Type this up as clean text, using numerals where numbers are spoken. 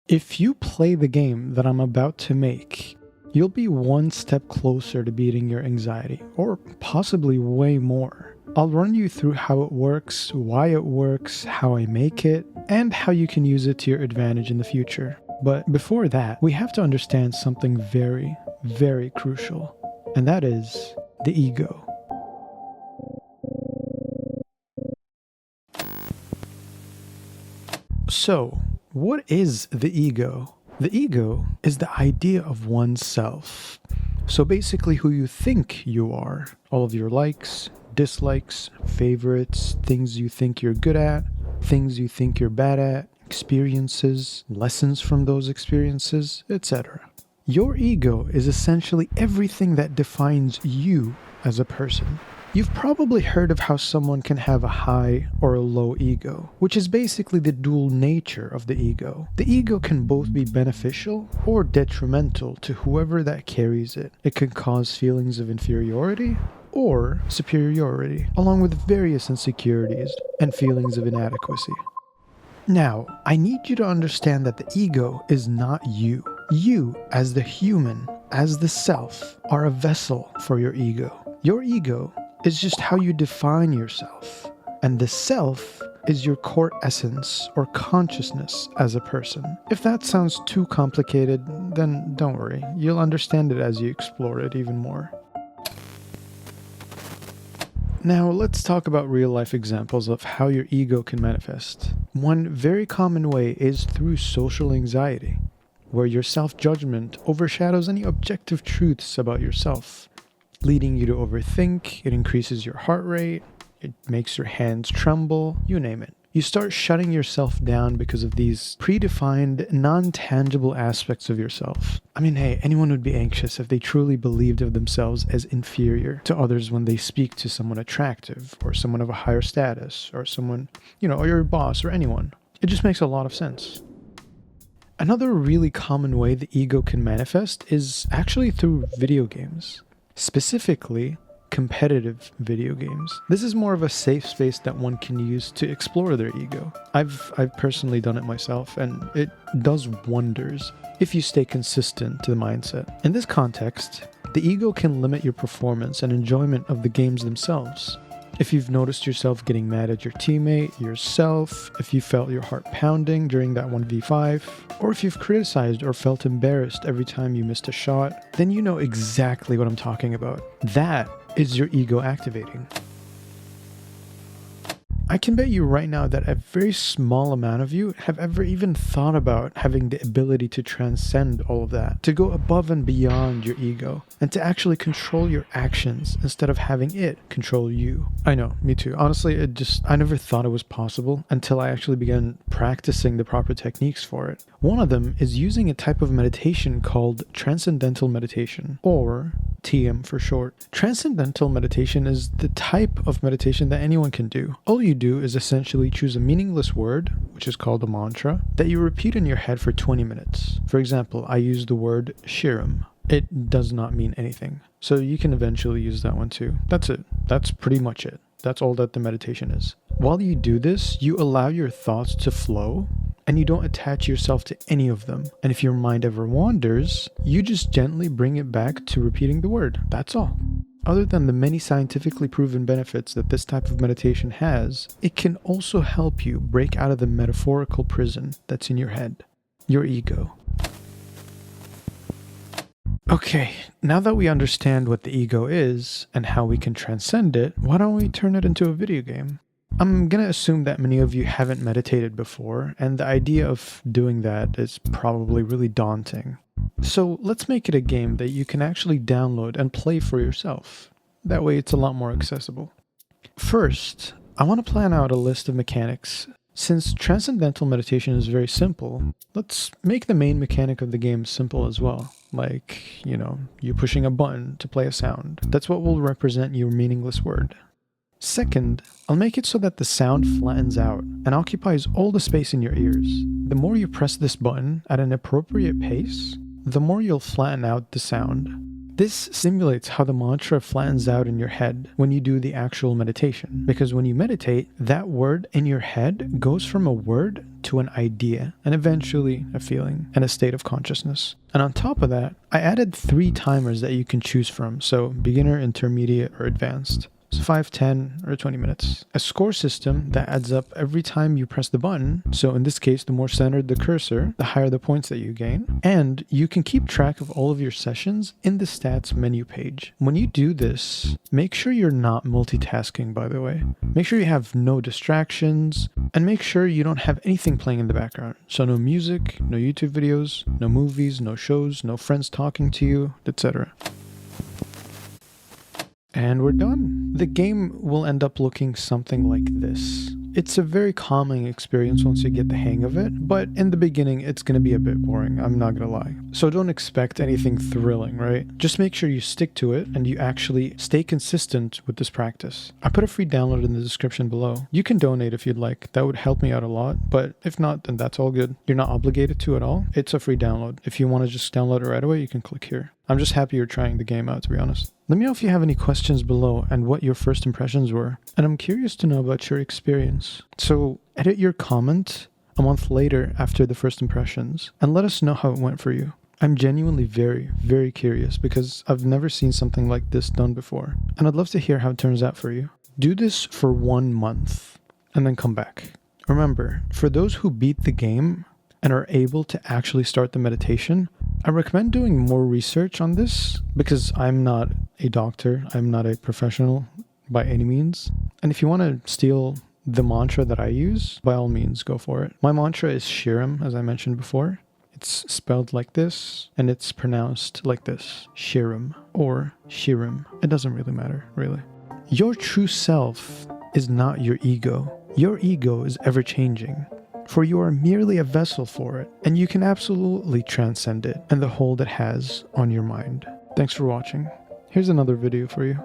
If you play the game that I'm about to make, you'll be one step closer to beating your anxiety, or possibly way more. I'll run you through how it works, why it works, how I make it, and how you can use it to your advantage in the future. But before that, we have to understand something very, very crucial, and that is the ego. So, what is the ego? The ego is the idea of oneself. So basically who you think you are. All of your likes, dislikes, favorites, things you think you're good at, things you think you're bad at, experiences, lessons from those experiences, etc. Your ego is essentially everything that defines you as a person. You've probably heard of how someone can have a high or a low ego, which is basically the dual nature of the ego. The ego can both be beneficial or detrimental to whoever that carries it. It can cause feelings of inferiority or superiority, along with various insecurities and feelings of inadequacy. Now, I need you to understand that the ego is not you. You, as the human, as the self, are a vessel for your ego. Your ego is just how you define yourself, and the self is your core essence or consciousness as a person. If that sounds too complicated, then don't worry, you'll understand it as you explore it even more. Now let's talk about real-life examples of how your ego can manifest. One very common way is through social anxiety, where your self-judgment overshadows any objective truths about yourself, leading you to overthink. It increases your heart rate, it makes your hands tremble, you name it. You start shutting yourself down because of these predefined, non-tangible aspects of yourself. I mean, hey, anyone would be anxious if they truly believed of themselves as inferior to others when they speak to someone attractive, or someone of a higher status, or someone, or your boss, or anyone. It just makes a lot of sense. Another really common way the ego can manifest is actually through video games. Specifically, competitive video games. This is more of a safe space that one can use to explore their ego. I've personally done it myself, and it does wonders if you stay consistent to the mindset. In this context, the ego can limit your performance and enjoyment of the games themselves. If you've noticed yourself getting mad at your teammate, yourself, if you felt your heart pounding during that 1v5, or if you've criticized or felt embarrassed every time you missed a shot, then you know exactly what I'm talking about. That is your ego activating. I can bet you right now that a very small amount of you have ever even thought about having the ability to transcend all of that, to go above and beyond your ego, and to actually control your actions instead of having it control you. I know, me too. Honestly, I never thought it was possible until I actually began practicing the proper techniques for it. One of them is using a type of meditation called Transcendental Meditation, or TM for short. Transcendental meditation is the type of meditation that anyone can do. All you do is essentially choose a meaningless word, which is called a mantra, that you repeat in your head for 20 minutes. For example, I use the word Shiram. It does not mean anything. So you can eventually use that one too. That's it. That's pretty much it. That's all that the meditation is. While you do this, you allow your thoughts to flow, and you don't attach yourself to any of them. And if your mind ever wanders, you just gently bring it back to repeating the word. That's all. Other than the many scientifically proven benefits that this type of meditation has, it can also help you break out of the metaphorical prison that's in your head, your ego. Okay, now that we understand what the ego is and how we can transcend it, why don't we turn it into a video game? I'm gonna assume that many of you haven't meditated before, and the idea of doing that is probably really daunting. So let's make it a game that you can actually download and play for yourself. That way it's a lot more accessible. First, I want to plan out a list of mechanics. Since transcendental meditation is very simple, let's make the main mechanic of the game simple as well. Like, you pushing a button to play a sound. That's what will represent your meaningless word. Second, I'll make it so that the sound flattens out and occupies all the space in your ears. The more you press this button at an appropriate pace, the more you'll flatten out the sound. This simulates how the mantra flattens out in your head when you do the actual meditation. Because when you meditate, that word in your head goes from a word to an idea, and eventually a feeling and a state of consciousness. And on top of that, I added 3 timers that you can choose from, so beginner, intermediate, or advanced. 5, 10, or 20 minutes. A score system that adds up every time you press the button. So in this case, the more centered the cursor, the higher the points that you gain. And you can keep track of all of your sessions in the stats menu page. When you do this, make sure you're not multitasking, by the way. Make sure you have no distractions, and make sure you don't have anything playing in the background. So no music, no YouTube videos, no movies, no shows, no friends talking to you, etc. And we're done. The game will end up looking something like this. It's a very calming experience once you get the hang of it, but in the beginning it's going to be a bit boring, I'm not going to lie. So don't expect anything thrilling, right? Just make sure you stick to it and you actually stay consistent with this practice. I put a free download in the description below. You can donate if you'd like, that would help me out a lot, but if not, then that's all good. You're not obligated to at all. It's a free download. If you want to just download it right away, you can click here. I'm just happy you're trying the game out, to be honest. Let me know if you have any questions below and what your first impressions were. And I'm curious to know about your experience. So edit your comment a month later after the first impressions and let us know how it went for you. I'm genuinely very, very curious because I've never seen something like this done before. And I'd love to hear how it turns out for you. Do this for 1 month and then come back. Remember, for those who beat the game and are able to actually start the meditation, I recommend doing more research on this because I'm not a doctor, I'm not a professional by any means. And if you want to steal the mantra that I use, by all means, go for it. My mantra is Shirim, as I mentioned before. It's spelled like this, and it's pronounced like this, Shirim or Shirim. It doesn't really matter, really. Your true self is not your ego. Your ego is ever-changing. For you are merely a vessel for it, and you can absolutely transcend it and the hold it has on your mind. Thanks for watching. Here's another video for you.